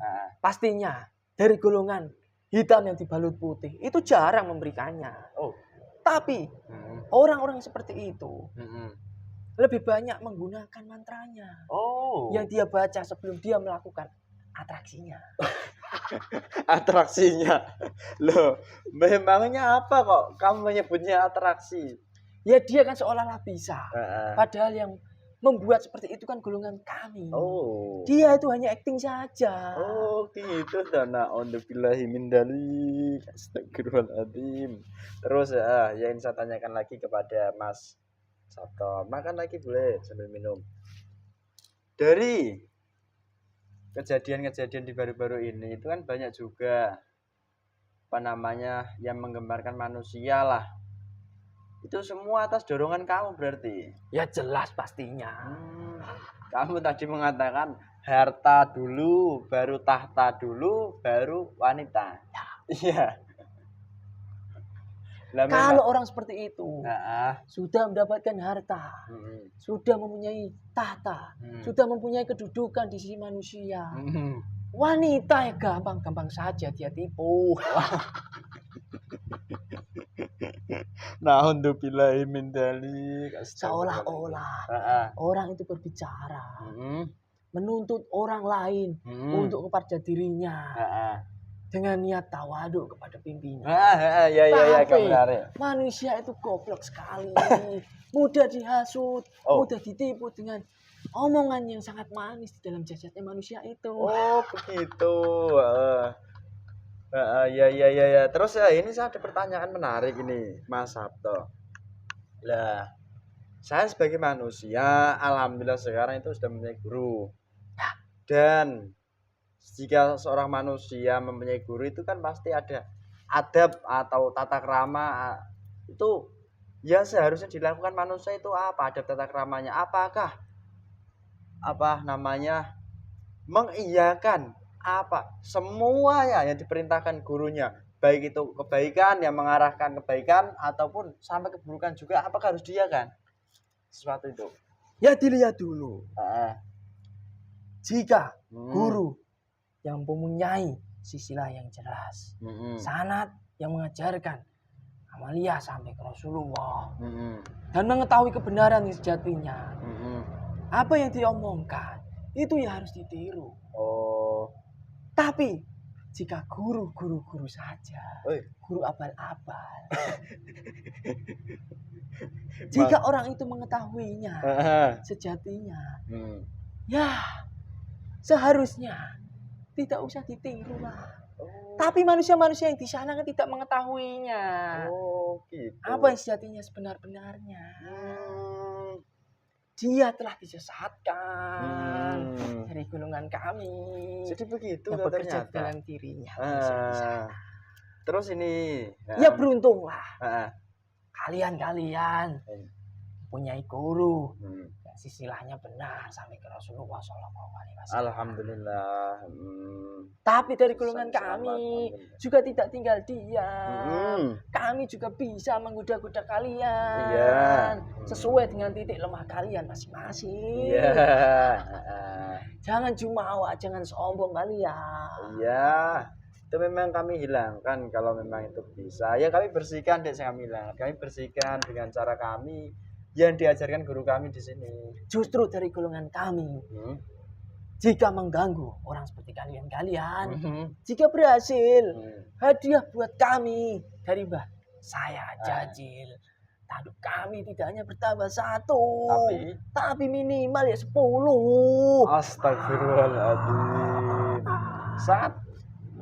pastinya dari golongan hitam yang dibalut putih itu jarang memberikannya. Tapi orang-orang seperti itu lebih banyak menggunakan mantranya yang dia baca sebelum dia melakukan atraksinya. Atraksinya, loh, memangnya apa kok kamu menyebutnya atraksi? Ya dia kan seolah-olah bisa, padahal yang membuat seperti itu kan golongan kami. Dia itu hanya acting saja. Oh gitu, dana ondubillahi min dalik, astagfirullahaladzim. Terus yang saya tanyakan lagi kepada Mas Sabto, makan lagi boleh sambil minum. Dari kejadian-kejadian di baru-baru ini itu kan banyak juga apa namanya yang menggembarkan manusia lah. Itu semua atas dorongan kamu berarti? Ya jelas pastinya. Kamu tadi mengatakan harta dulu, baru tahta dulu, baru wanita. Iya. Kalau orang seperti itu sudah mendapatkan harta, sudah mempunyai tahta, sudah mempunyai kedudukan di sisi manusia, wanita ya gampang-gampang saja dia tipu. Na'udzubillahi min dzalik. Seolah-olah orang itu berbicara, menuntut orang lain untuk kepada dirinya dengan niat tawaduk kepada pimpinan. Tapi manusia itu goblok sekali, mudah dihasut, mudah ditipu dengan omongan yang sangat manis di dalam jasadnya manusia itu. Oh begitu. Ya. Terus ini saya ada pertanyaan menarik ini, Mas Sabto. Lah, saya sebagai manusia, alhamdulillah sekarang itu sudah mempunyai guru. Dan jika seorang manusia mempunyai guru itu kan pasti ada adab atau tata krama itu yang seharusnya dilakukan manusia itu apa? Adab tata kramanya apakah mengiyakan semuanya yang diperintahkan gurunya, baik itu kebaikan yang mengarahkan kebaikan ataupun sampai keburukan juga, apakah harus diiyakan sesuatu itu? Ya dilihat dulu. Jika guru yang mempunyai sisilah yang jelas, sanad yang mengajarkan amalia sampai ke Rasulullah, dan mengetahui kebenaran yang sejatinya, apa yang diomongkan itu ya harus ditiru. Tapi jika guru saja, Oi. guru abal-abal. Jika orang itu mengetahuinya, sejatinya, ya seharusnya tidak usah ditiru lah. Tapi manusia-manusia yang di sana kan tidak mengetahuinya. Oh, gitu. Apa yang sejatinya sebenar-benarnya. Dia telah disesatkan dari golongan kami. Jadi begitu yang bekerja ternyata. dalam dirinya. Manusia di sana. Terus ini. Ya beruntunglah. Ah. Kalian mempunyai guru. Hmm. Sisilahnya benar sampai ke Rasulullah SAW. Alhamdulillah. Tapi dari golongan kami juga tidak tinggal diam. Kami juga bisa menggoda-goda kalian. Iya. Sesuai dengan titik lemah kalian masing-masing. Iya. Jangan jumawa, jangan sombong kalian. Iya. Itu memang kami hilangkan kalau memang itu bisa. Ya kami bersihkan deh kami hilang. Kami bersihkan dengan cara kami yang diajarkan guru kami di sini. Justru dari golongan kami, jika mengganggu orang seperti kalian, jika berhasil, hadiah buat kami dari Mbah saya Jajil. Tanduk kami tidak hanya bertambah 1, tapi minimal ya 10. Astagfirullahaladzim. Sangat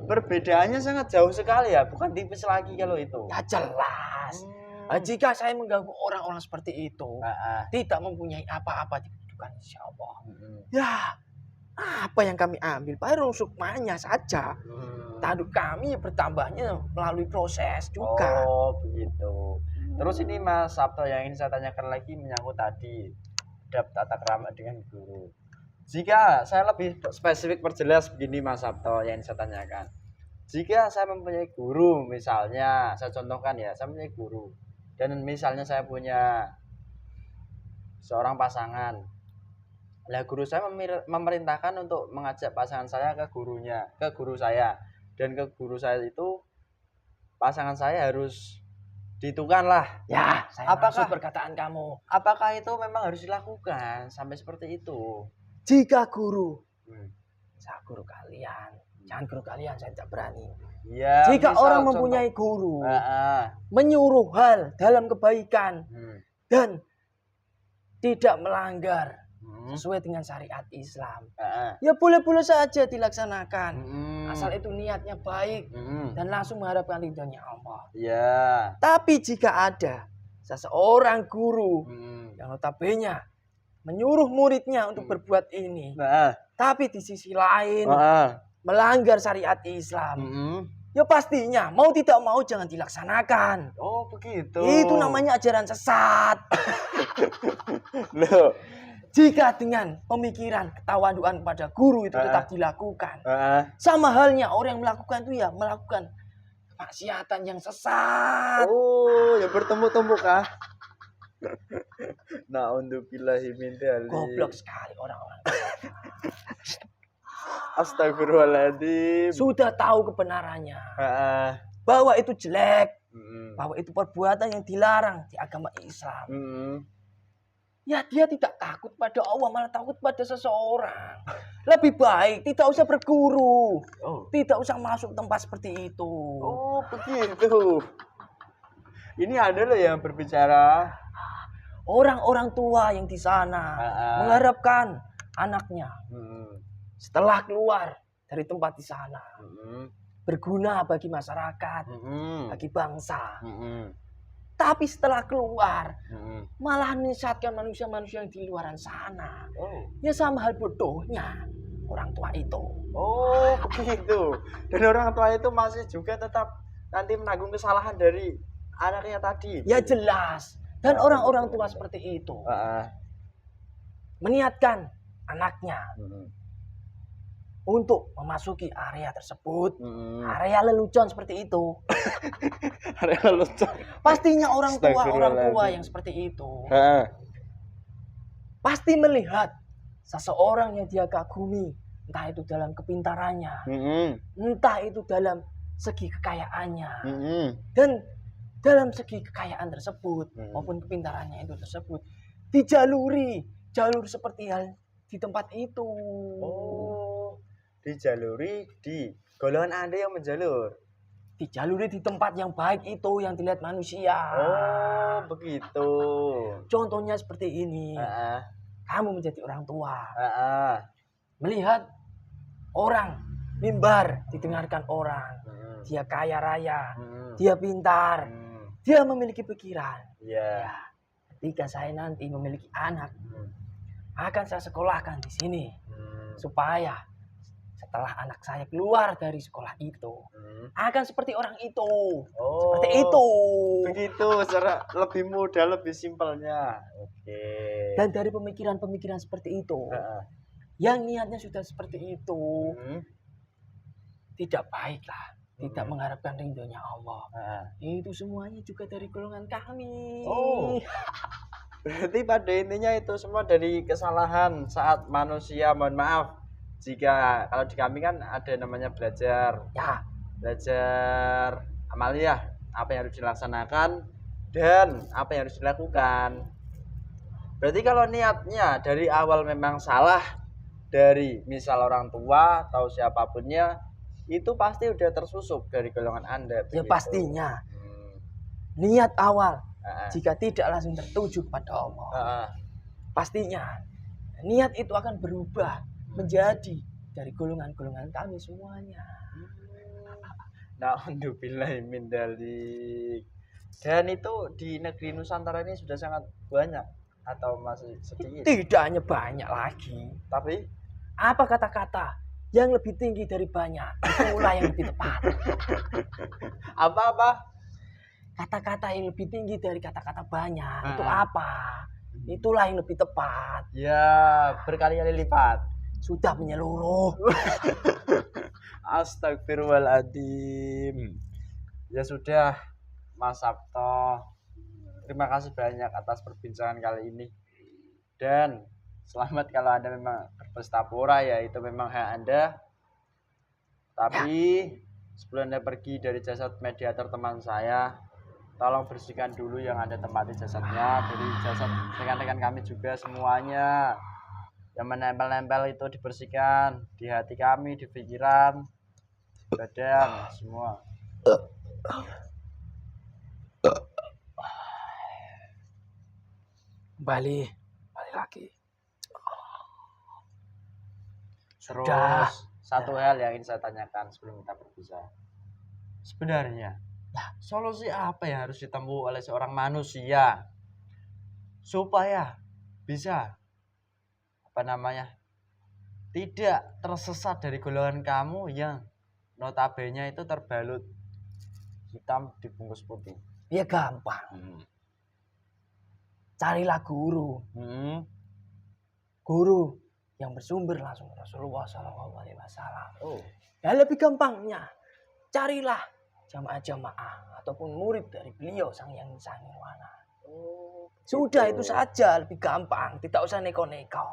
perbedaannya sangat jauh sekali ya, bukan tipis lagi kalau itu. Ya jelas. Jika saya mengganggu orang-orang seperti itu, tidak mempunyai apa-apa di kehidupan insya Allah. Ya, apa yang kami ambil? Baru sukmanya saja. Tanduk kami bertambahnya melalui proses juga. Oh, begitu. Terus ini Mas Sabto yang ingin saya tanyakan lagi menyangkut tadi tata krama dengan guru. Jika saya lebih spesifik perjelas begini Mas Sabto yang ingin saya tanyakan. Jika saya mempunyai guru, misalnya saya contohkan ya, saya mempunyai guru. Dan misalnya saya punya seorang pasangan. Nah, guru saya memerintahkan untuk mengajak pasangan saya ke gurunya, ke guru saya. Dan ke guru saya itu pasangan saya harus dihitungkan lah. Ya, saya maksud perkataan kamu. Apakah itu memang harus dilakukan sampai seperti itu? Jika guru, saya guru kalian. Jangan guru kalian, saya tidak berani. Ya, jika orang mempunyai guru, menyuruh hal dalam kebaikan dan tidak melanggar sesuai dengan syariat Islam, ya boleh-boleh saja dilaksanakan, asal itu niatnya baik dan langsung mengharapkan ridhonya Allah. Ya. Tapi jika ada seseorang guru yang notabene menyuruh muridnya untuk berbuat ini, tapi di sisi lain melanggar syariat Islam, ya pastinya mau tidak mau jangan dilaksanakan. Oh begitu. Itu namanya ajaran sesat. Loh. Jika dengan pemikiran ketawaduan pada guru itu tetap dilakukan, sama halnya orang yang melakukan itu ya melakukan kemaksiatan yang sesat. Oh, ya bertemu-temu kah? Na'udzubillahi min dzalik. Goblok sekali orang-orang. Astagfirullahaladzim. Sudah tahu kebenarannya, bahwa itu jelek, bahwa itu perbuatan yang dilarang di agama Islam. Ya dia tidak takut pada Allah, malah takut pada seseorang. Lebih baik tidak usah berguru, tidak usah masuk tempat seperti itu. Oh begitu. Ini adalah yang berbicara orang-orang tua yang di sana mengharapkan anaknya setelah keluar dari tempat di sana berguna bagi masyarakat, bagi bangsa. Tapi setelah keluar malah menyesatkan manusia-manusia yang di luaran sana. Ya sama hal bodohnya orang tua itu. Oh begitu. Dan orang tua itu masih juga tetap nanti menanggung kesalahan dari anaknya tadi. Ya jelas. Dan orang-orang tua seperti itu meniatkan anaknya untuk memasuki area tersebut, area lelucon seperti itu. Area lelucon. Pastinya orang tua yang seperti itu pasti melihat seseorang yang dia kagumi, entah itu dalam kepintarannya, entah itu dalam segi kekayaannya, dan dalam segi kekayaan tersebut maupun kepintarannya itu tersebut dijaluri jalur seperti hal di tempat itu. Oh, dijaluri di golongan Anda yang menjalur. Dijaluri di tempat yang baik itu yang dilihat manusia. Oh, begitu. Contohnya seperti ini. Heeh. Kamu menjadi orang tua. Heeh. Melihat orang mimbar didengarkan orang. Hmm. Dia kaya raya. Hmm. Dia pintar. Hmm. Dia memiliki pikiran. Iya. Ya, ketika saya nanti memiliki anak, Hmm. akan saya sekolahkan di sini. Hmm. Supaya setelah anak saya keluar dari sekolah itu, akan seperti orang itu. Oh, Seperti itu. begitu, secara lebih mudah, lebih simpelnya. Oke. Dan dari pemikiran-pemikiran seperti itu, Heeh. yang niatnya sudah seperti itu, Hmm. tidak baiklah. Tidak mengharapkan ridhonya Allah. Heeh. Itu semuanya juga dari golongan kami. Oh. Berarti pada intinya itu semua dari kesalahan saat manusia, mohon maaf jika kalau di kami kan ada namanya belajar amaliyah, apa yang harus dilaksanakan dan apa yang harus dilakukan. Berarti kalau niatnya dari awal memang salah, dari misal orang tua atau siapapunnya, itu pasti udah tersusup dari golongan Anda. Ya begitu. pastinya. Niat awal Heeh. jika tidak langsung tertuju kepada Allah, Heeh. pastinya niat itu akan berubah menjadi dari golongan-golongan kami semuanya. Na'udzubillahi min dzalik. Dan itu di negeri Nusantara ini sudah sangat banyak atau masih sedikit? Tidak hanya banyak lagi, Tapi apa kata-kata yang lebih tinggi dari banyak, itulah yang lebih tepat. apa-apa? Kata-kata yang lebih tinggi dari kata-kata banyak, itu Ah. apa? Itulah yang lebih tepat. Ya, berkali-kali lipat. Sudah menyeluruh. Astagfirullahaladzim. Ya sudah, Mas Sabto. Terima kasih banyak atas perbincangan kali ini. Dan selamat kalau Anda memang berpesta pora, ya itu memang hak Anda. Tapi sebelum Anda pergi dari jasad mediator teman saya, tolong bersihkan dulu yang Anda tempati jasadnya. Dari jasad rekan-rekan kami juga semuanya. Yang menempel-nempel itu dibersihkan di hati kami, di pikiran, badan, semua. Balik lagi. Terus Sudah. satu hal yang ingin saya tanyakan sebelum kita berpisah. Sebenarnya, solusi apa yang harus ditempuh oleh seorang manusia supaya bisa tidak tersesat dari golongan kamu yang notabene itu terbalut hitam dibungkus putih? Ya gampang. Carilah guru. Guru yang bersumber langsung Rasulullah SAW. Oh. Dan lebih gampangnya, carilah jamaah-jamaah ataupun murid dari beliau sang yang wana. Sudah itu saja, lebih gampang, tidak usah neko-neko.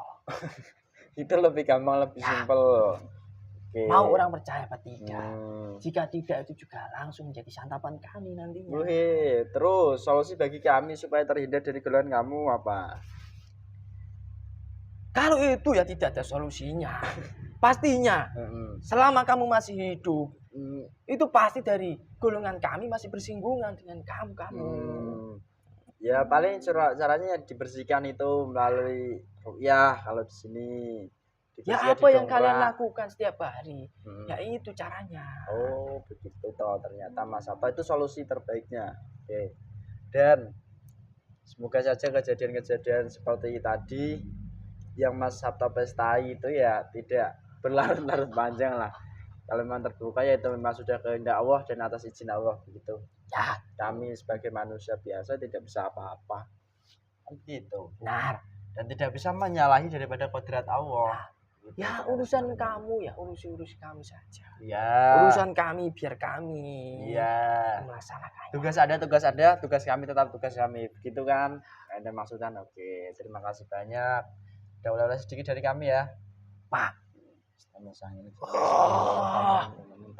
Itu lebih gampang, lebih simpel. Okay. Mau orang percaya apa tidak? Jika tidak, itu juga langsung menjadi santapan kami nantinya. Terus solusi bagi kami supaya terhindar dari golongan kamu apa? Kalau itu ya tidak ada solusinya. Pastinya selama kamu masih hidup, itu pasti dari golongan kami masih bersinggungan dengan kamu. Ya paling caranya dibersihkan itu melalui ruqyah kalau di sini. Ya apa yang kalian lakukan setiap hari? Ya itu caranya. Oh begitu toh, ternyata Mas Sabto itu solusi terbaiknya. Oke. Dan semoga saja kejadian-kejadian seperti tadi yang Mas Sabto pestai itu ya tidak berlarut-larut panjang lah. Kalau memang terbuka ya itu memang sudah kehendak Allah dan atas izin Allah begitu. Ya, kami sebagai manusia biasa tidak bisa apa-apa. Gitu. Benar. Dan tidak bisa menyalahi daripada kodrat Allah. Gitu. Ya urusan kamu ya, urus kami saja. Ya. Urusan kami biar kami. Iya. Melaksanakannya. Tugas kami tetap tugas kami. Begitu kan? Ada maksudnya. Oke, terima kasih banyak. Udah oleh sedikit dari kami ya. Pak. Minta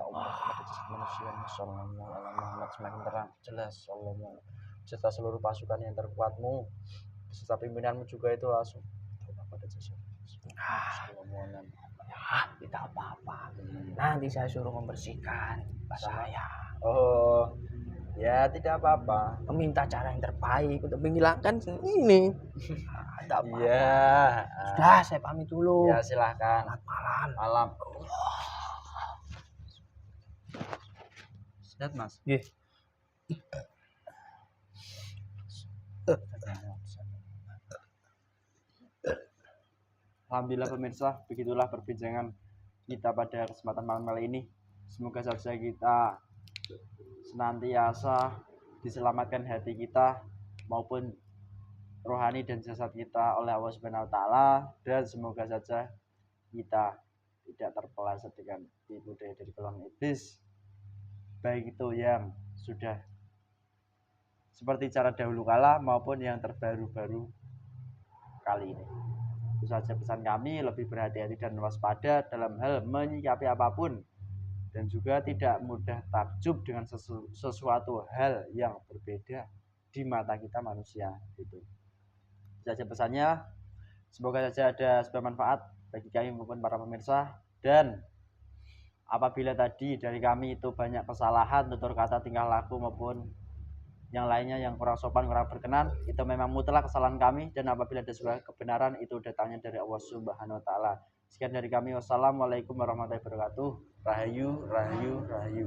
Allah kepada manusia Muhammad semakin terang jelas Allah beserta seluruh pasukan yang terkuatmu beserta pimpinanmu juga itu langsung pada jasa Ya, tidak apa-apa. Nanti saya suruh membersihkan Pak saya. Oh, ya tidak apa-apa. Meminta cara yang terbaik untuk menghilangkan ini. Tidak apa-apa. Iya. Sudah, saya pamit dulu. Ya silahkan. Selamat malam. Malam. Sehat mas. Nggih. Alhamdulillah pemirsa, begitulah perbincangan kita pada kesempatan malam kali ini. Semoga saja kita senantiasa diselamatkan hati kita maupun rohani dan jasad kita oleh Allah Subhanahu wa taala, dan semoga saja kita tidak terpeleset dengan tipu daya dari golongan iblis, baik itu yang sudah seperti cara dahulu kala maupun yang terbaru-baru kali ini. Itu saja pesan kami, lebih berhati-hati dan waspada dalam hal menyikapi apapun, dan juga tidak mudah takjub dengan sesuatu hal yang berbeda di mata kita manusia. Itu saja pesannya. Semoga saja ada sebuah manfaat bagi kami maupun para pemirsa. Dan apabila tadi dari kami itu banyak kesalahan, tutur kata, tingkah laku maupun yang lainnya yang kurang sopan, kurang berkenan, itu memang mutlak kesalahan kami, dan apabila ada sebuah kebenaran itu datangnya dari Allah Subhanahu wa taala. Sekian dari kami, wassalamualaikum warahmatullahi wabarakatuh. Rahayu, rahayu, rahayu.